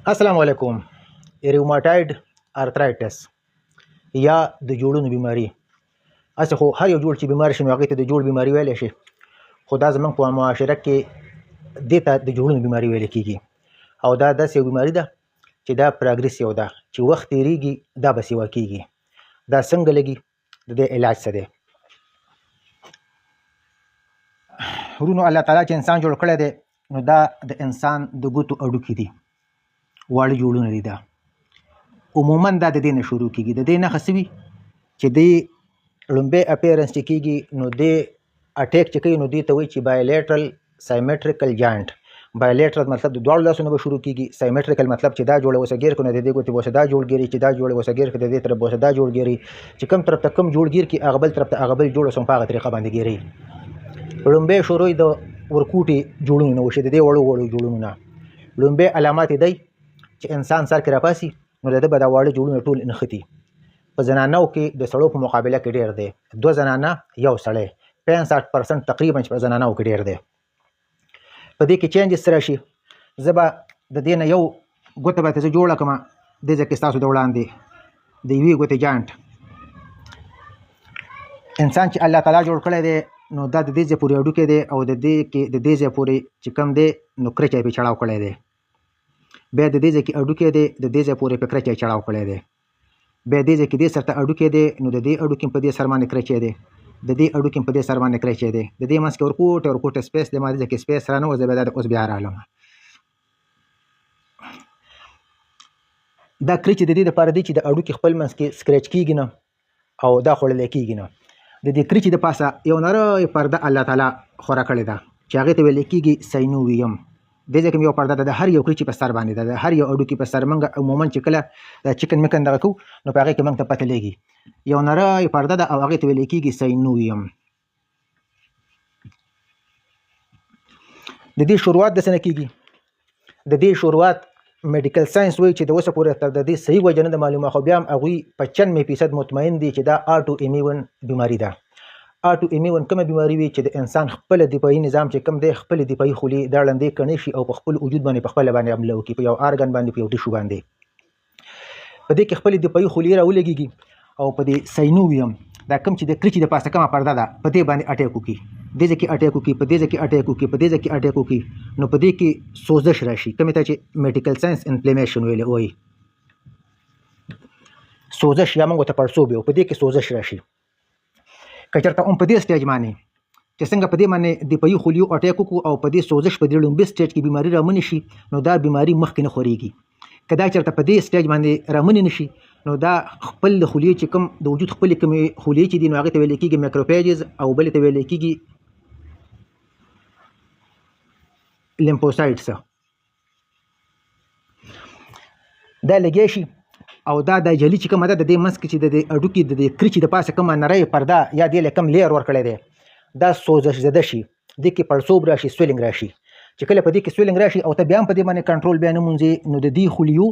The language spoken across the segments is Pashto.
السلام علیکم. ریوماتاید ارترایټس یا د جوړونو بیماری. اسه خو هر یو جوړ چې بیمار شي نو هغې ته د جوړ بیماری ویلی شي، خو دا زموږ په معاشره کې دې ته د جوړونو بیماری ویل کېږي. او دا داسې یو بیماري ده چې دا پراګریسیو ده، چې وخت تېرېږي دا به سیوا کېږي. دا څنګه لګي، د دې علاج څه دی؟ ورونو، الله تعالی چې انسان جوړ کړی دی نو دا د انسان د ګوتو اډوکي دي، واړه جوړونه دي. دا عموما دا د دې نه شروع کېږي. د دې نښه څه وي چې دې لومبی اپیرنس چې کېږي نو دې اټیک چې کوي نو دې ته وایي چې بایلیټرل سایمیټریکل جاینټ. بایلیټرل مطلب د دواړو لاسونو به شروع کېږي، سایمیټریکل مطلب چې دا جوړه اوسه ګیر کړو نو د دې ګوتې به اوسه دا جوړګیري، چې دا جوړه اوسه ګیر کړو د دې طرف به اوسه دا جوړګیري، چې کوم طرف ته کوم جوړګیر کړي هغه بل طرف ته هغه بل جوړ اوسه په هغه طریقه باندې ګیري. لومبی شروع د ورکوټي جوړونو نه وشي، د دې وړو وړو جوړونو نه. لومبی علامات دی چې انسان سر کې راپاسي نو د ده به دا واړه جوړونه ټول نښتي. په زنانو کې د سړو په مقابله کې ډېر دی، 2 زنانه 1 سړی، 65% تقریبا چې په زنانو کې ډېر دی. په دې کې چینجز څه راشي؟ زه به د دې نه یو ګوته به زه جوړه کړم دې ځای کې ستاسو د وړاندې د یوې ګوتې جاینټ. انسان چې الله تعالی جوړ کړی دی نو دا د دې ځای پورې هډوکی دی او د دې کې د دې ځای پورې چې کوم دی نو کرچ یې پرې چړاو کړی دی. بیا د دې ځای کې هډوکی دی، د دې ځای پورې پرې کرچ یې چړاو کړی دی. بیا دې ځای کې دې سر ته هډوکی دی نو د دې هډوکي په دې سر باندې کرچ دی، د دې هډوکي په دې سر باندې کرچ دی، د دې منځ کې ورکوټ سپیس دی. ما دې ځای کې سپیس رانه و، زه بیا اوس بیا رالم. دا کرچ د دې دپاره دی چې د هډوکي خپل منځ کې سکریچ کېږي نه او دا خوړلی کېږي نه. د دې کرچ د پاسه یو نری پرده الله تعالی خوره کړې ده چې هغې ته ویلی کېږي ساینوویم. دې ځای کې یو پرده ده د هر یو کرچي په سر باندې ده، د هر یو هډوکي په سر. موږ عموما چې کله د چکن مکن دغه کوو نو په هغې کې موږ ته پته لګي یو نری پرده ده او هغې ته ویلی کېږي ساینوویم. د دې شروعات د څه نه کېږي؟ د دې شروعات میډیکل ساینس وایي چې د اوسه پورې تر د دې صحیح وجه نه ده معلومه، خو بیا هم هغوی په 95% مطمئن دي چې دا آټو ایمیون بیماري ده. آټو ایمیون کومه بیماري وي چې د انسان خپل دفاعي نظام چې کوم دی، خپل دفاعي خولې دا ړندې کڼې شي او په خپل وجود باندې په خپله باندې حمله وکړي، په یو ارګن باندې، په یو ټیشو باندې. په دې کې خپل دفاعي خولې راولګېږي او په دې ساینوویم دا کوم چې د کرچي د پاسه کومه پرده ده په دې باندې اټیک وکړي، دې ځای کې اټیک وکړي، په دې ځای کې اټیک وکړي، په دې ځای کې اټیک وکړي، نو په دې کې سوزش راشي، کومې ته چې میډیکل ساینس انفلیمیشن وایي، سوزش یا موږ ورته پړسوب وایو، په دې کې سوزش راشي. که چېرته هم په دې سټیج باندې چې څنګه په دې باندې دفاعي خلیو اټیک وکړو او په دې سوزش په دې لومبي سټیج کې بیماري رامنې شي نو دا بیماري مخکې نه خورېږي. که دا چېرته په دې سټیج باندې رامنې نه شي نو دا خپل د خلیې چې کوم د وجود خپلې کومې خلیې چې دي نو هغې ته ویلی کېږي مایکروفیجز او بلې ته ویلی کېږي لیمفوسایټس. دا لګیا شي او دا د جلي چې کومه ده د دې منځ کې چې د دې هډوکي د دې کرچي د پاسه کومه نری پرده یا دې له کوم لیر ورکړی دی دا سوزش زده شي، دې کې پړسوب راشي، سویلنګ راشي. چې کله په دې کې سویلنګ راشي او ته بیا هم په دې باندې کنټرول بیا نه مونځې نو د دې خلیو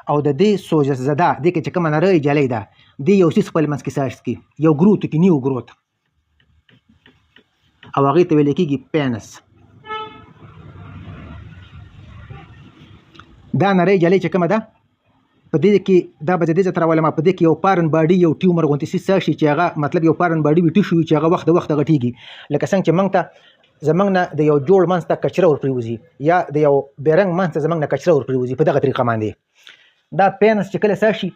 او د دې سوزش زده دې کې چې کومه نری جلی ده دې یو څیز خپل منځ کې ساز کړي، یو ګروت کې نیو ګروت او هغې ته ویلی کېږي پینس. دا نری جلی چې کومه ده په دې کې دا به د دې ځای ته راولم، په دې کې یو پارن باډي یو ټیومر غوندې څیز شي چې هغه مطلب یو پارن باډي وي ټیشو وي چې هغه وخت د وخته غټېږي، لکه څنګه چې موږ ته زموږ نه د یو جوړ منځ ته کچره ورپرېوځي یا د یو بیرنګ منځ ته زموږ نه کچره ورپرېوځي په دغه طریقه باندې. دا پینس چې کله شي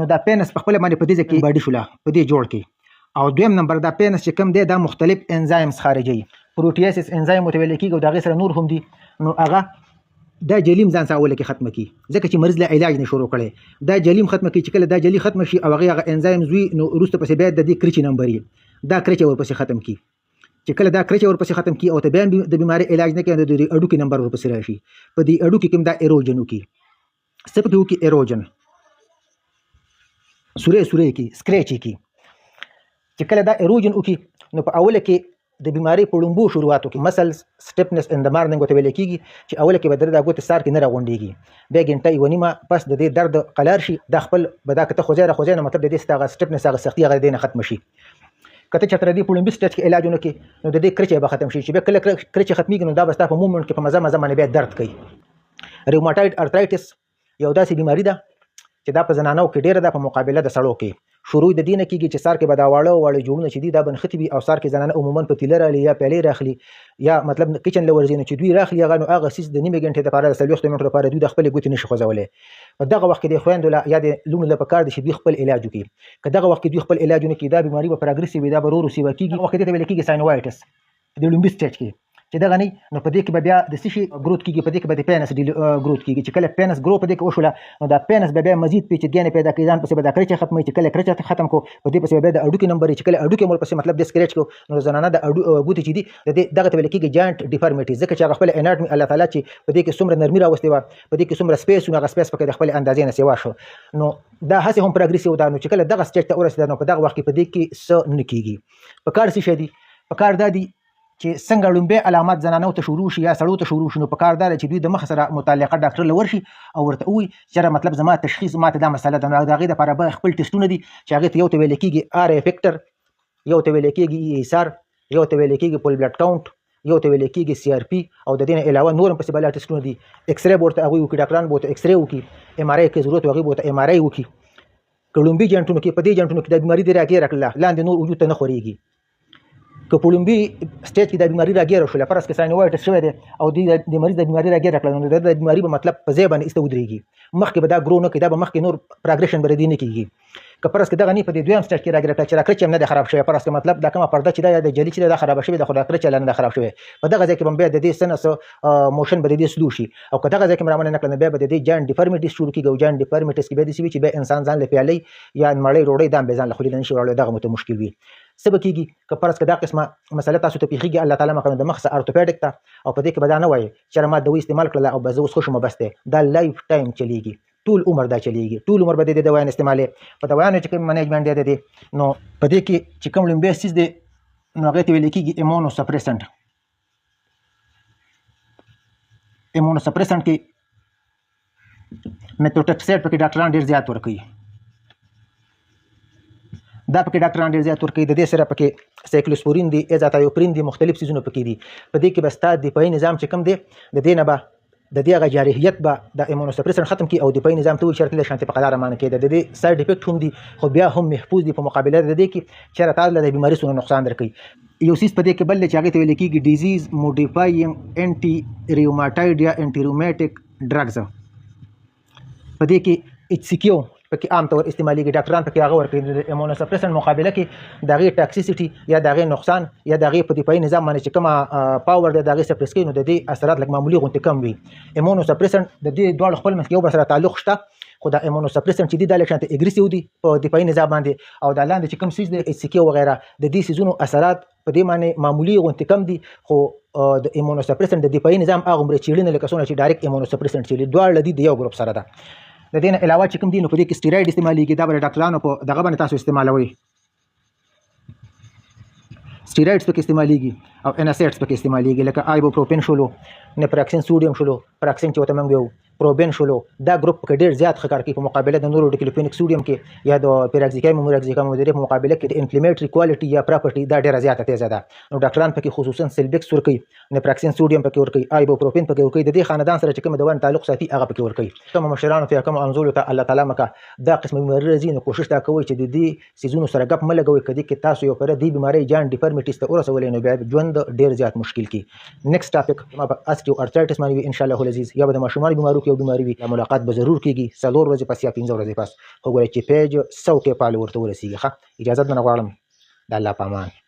نو دا پینس په خپله باندې په دې ځای کې باډي شوله په دې جوړ کې. او دویم نمبر دا پینس چې کوم دی دا مختلف انزایمز خارجوي، پروټیاسس انزایم ورته ویلی کېږي او د هغې سره نور هم دي. نو هغه دا جلیم ځان سره اوله کې ختمه کړي، ځکه چې مریض له علاج نه شروع کړی دا جلیم ختمه کړي. چې کله دا جلي ختمه شي او هغه انزایمز وي نو وروسته پسې بیا د دې کرچي نمبر یې دا کرچه ورپسې ختم کړي. چې کله دا کرچه ورپسې ختم کړي او ته بیا د بیمارۍ علاج نه کوي نو د هډوکي نمبر ورپسې راشي. په دې هډوکي کې هم دا ایروجن وکړي، څه پکې وکړي؟ ایروجن سورې کړي، سکریچ یې کړي. چې کله دا ایروجن وکړي نو په اوله کې د بیمارۍ په لومبو شروعاتو کې مسلز سټیپنس ان د مارننګ ورته ویلی کېږي چې اوله کې به د دا ګوتې سار کې نه راغونډېږي، بیا ګنټه یوه نیمه پس د دې درد قلار شي، دا خپل به دا که ته خوځی راخوځی نو مطلب د دې ستا هغه سټیپنس هغه سختي هغه د دې نه ختمه شي. که ته چېرته د دې په لومبي سټیج کې علاج ونه کړې نو د دې کرچی به ختم شي، چې بیا کله کرچی ختمېږي نو دا به ستا په مومنټ کې په مزه بیا درد کوي. ریوماتاید ارترایټس یو داسې بیماری ده چې دا په زنانو کې ډېره ده په مقابله د سړو کې. شروع د دې نه کېږي چې سار کې به دا واړه جوړونه چې دي دا بنښتي وي او سار کې زنانه عموما پتیله راغلي یا پیالې راخلي یا مطلب کچن له ورځي نه چې دوی راخلي هغه نو هغه څیز د نیمې ګنټې دپاره د 40 منټو لپاره دوی د خپلې ګوتې نشي خوځولی. په دغه وخت کې د خویندو له یا د لوڼو له پکار دي چې دوی خپل علاج وکړي. که دغه وخت کې دوی خپل علاج ونه کړي دا بیماري به پراګریسیو وي، دا به ورو ورو سیوه کېږي. وخت ته ویل کېږي ساینووایټس د لومبي سټیج کې چې دغه نه نو په دې کې به بیا د څه شي ګروت کېږي، په دې کې به د پینس ګروت کېږي. چې کله پینس ګرو په دې کې وشوله نو دا پینس به بیا مزید پیچیدګیانې پیدا کوي، ځان پسې به دا کرچه ختموي. چې کله کرچه ختم کو په دې پسې به بیا د هډوکي نمبر چې کله هډوکي مول پسې مطلب د سکریچ کو نو زنانه د ګوتې چې دي د دې دغه ته ویل کېږي جاینټ ډیفارمیټي، ځکه چې هغه خپل اناټمي الله تعالی چې په دې کې څومره نرمي راوستې وه، په دې کې څومره سپیس و، هغه سپیس پکې د خپل اندازې نه سیوا شو. نو دا هسې هم پراګریسیو ده. نو چې کله دغه سټیج ته ورسېده نو په دغه وخت کې په دې کې څه نه کېږي. په کار څه شی دي؟ په کار دا دي چې څنګه لومبی علامات زنانو ته شروع شي یا سړو ته شروع شي نو په کار دا چې دوی د مخ سره متعلقه ډاکټر له ورشي او ورته ووایي چې مطلب زما تشخیص ماته دا مسله ده. نو د هغې دپاره به خپل ټسټونه دي چې هغې ته یو ته ویل کېږي آر افیکټر، یو ته ویل کېږي ای اس آر، یو ته ویل کېږي پول بلډ کاونټ، یو ته ویل کېږي سی آر پي، او د دې نه علاوه نور هم پسې بلا ټسټونه دي. ایکس رې به ورته هغوی وکړي، ډاکټران به ورته ایکس رې وکړي، ایم آر آی کې ضرورت هغوی به ورته ایم آر آی وکړي. که لومبي جنټونو کې په دې جنټونو کې دا بیماري دې راګیره کړله لاندې نور وجود ته نه خورېږي. که په لومبي سټیج کې دا بیماري راګیره شوله فرض کې ساینووایټس شوی دی او د مریض د بیماري راګیره کړله نو د بیماري به مطلب په ځای باندې ایسته ودرېږي، مخکې به دا ګرو نه کوي، دا به مخکې نور پراګریشن به د دې نه کېږي. که فرض کې دغه نه په دې دویم سټیج کې راګیره کړله چې دا کرچ هم نه دی خراب شوی، فرض کې مطلب دا کومه پرده چې دا یا د جلي چې دا خرابه شوې ده خو دا کرچ نه ده خراب شوی، په دغه ځای کې به بیا د دې څه نه څه موشن به د دې سلو شي. او که دغه ځای کې رامنې نه کړله نو بیا به د دې جاینټ ډیفارمیټیز شروع کېږي او جاینټ ډیفارمیټیز کې بیا داسې وي چې بیا انسان ځان له پیالۍ یا مړۍ ډوډۍ دا هم بیا ځان له خولې نه نشي وړلی، دغه مو ته مشکل وي. څه به کېږي که فرض که دا قسمه مسله تاسو ته پېښېږي الله تعالی مه کړه د مخ څه ارتوپیډک ته او په دې کې به دا نه وایي چې ما دوی استعمال کړله او به زه اوس ښه شومه بس دی، دا لایف ټایم چلیږي، ټول عمر دا چلیږي، ټول عمر به د دې دوایان استعمالوي. په دوایانو چې کوم منیجمنټ دی د دې نو په دې کې چې کوم لومبی څیز دی نو هغې ته ویل کېږي ایمونوسپریسنټ. ایمونوسپریسنټ کې میتوټکسیډ پکې ډاکټران ډېر زیات ورکوي، دا پکې ډاکټران ډېر زیات ورکوي. د دې سره پکې سایکلوسپورین دي، ایزاتایوپرین دي، مختلف څیزونه پکې دي. په دې کې به ستا دفاعي نظام چې کوم دی د دې نه به د دې هغه جارحیت به د ایمونوسپریسنټ ختم کړي او دفاعي نظام ته وایي چېرته له شانتې په قداره معنی کېده. د دې سایډ افیکټ هم دي خو بیا هم محفوظ دي په مقابله د دې کې چېرې تا له د بیماري څونه نقصان درکوي. یو څیز په دې کې بل دی چې هغې ته ویل کېږي ډیزیز موډیفاینګ انټي ریوماټایډ یا انټي رومیټک ډرګز. په دې کې ایچ سی کیو پکې عام طور استعمالېږي، ډاکټران پکې هغه ورکوي. د ایمونوسپریسنټ مقابله کې د هغې ټاکسیسټي یا د هغې نقصان یا د هغې په دفاعي نظام باندې چې کومه پاور دی د هغې سپریس کوي نو د دې اثرات لږ معمولي غوندې کم وي. ایمونوسپریسنټ د دې دواړو خپل منځ کې یو بل سره تعلق شته خو دا ایمونوسپریسنټ چې دي دا لږ شانتې اګریسیو دي په دفاعي نظام باندې او دا لاندې چې کوم څیز دی ایچ سی کیو وغیره د دې څیزونو اثرات په دې باندې معمولي غوندې کم دي. خو د ایمونوسپریسنټ د دفاعي نظام هغومره څېړنې لکه څونه چې ډایرکټ ایمونوسپریسنټ څېړي دواړه دي د یو ګروپ سره ده. د دې نه علاوه چې کوم دي نو په دې کې سټیراید استعمالېږي، دا به د ډاکټرانو په دغه باندې تاسو استعمالوئ. سټیرايډز پکې استعمالېږي او اناسایډز پکې استعمالېږي لکه آیبوپروپین شولو، نپراکسین سوډیم شولو، پراکسین چې ورته موږ وایو، پروبین شولو. دا ګروپ پکې ډېر زیات ښه کار کوي په مقابله د نورو ډیکلوفینیک سوډیم کې یا د پیراکزیکایم موراکزیکام د دې په مقابله کې د انفلیمیټري کوالټي یا پراپرټي دا ډېره زیاته تیزه ده. نو ډاکټران پکې خصوصا سلبکس ورکوي، نپراکسین سوډیم پکې ورکوي، آیبوپروپین پکې ورکوي. د دې خاندان سره چې کوم دوا تعلق ساتي هغه پکې ورکوي. کوم مشرانو ته کوم انزولو ته الله تعالی مکه دا قسم بیماری راځي نو کوشش دا کوئ چې د دې سیزونو سره ګپ مه لګوئ. کدی کې تاسو یو پر دې بیماری جان ډیفرمیټیز ته ورسولې نو بیا ژوند ډېر زیات مشکل کی. نیکسټ ټاپک ما په اسټیو ارترایټس باندې وي ان شاء الله العزیز، یا به د ماشومان بیمارو کې یو بیماری وي. ملاقات به ضرور کیږي 4 ورځې پس یا 15 ورځې پس. وګورئ چې پیج 100 کې فالو ورته ورسیږي. ښه اجازه درنه غواړم. د الله په امان.